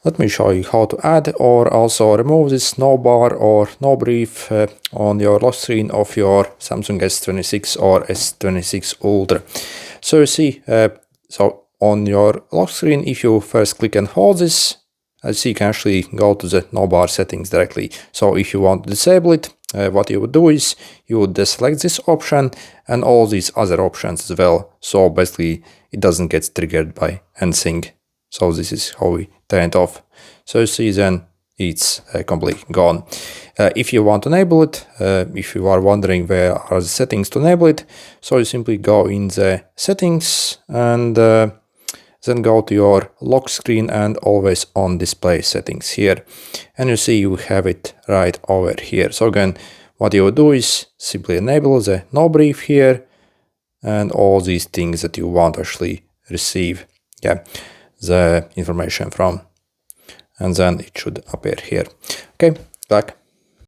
Let me show you how to add or also remove this no bar or no brief on your lock screen of your Samsung S26 or S26 Ultra. So you see, so on your lock screen, if you first click and hold this, as you can actually go to the no bar settings directly. So if you want to disable it, what you would do is you would deselect this option and all these other options as well. So basically it doesn't get triggered by anything. So this is how we turn it off. So you see then it's completely gone. If you want to enable it, if you are wondering where are the settings to enable it, so you simply go in the settings and then go to your lock screen and always on display settings here. And you see you have it right over here. So again, what you will do is simply enable the no brief here and all these things that you want to actually receive the information from. And then it should appear here. Okay, back.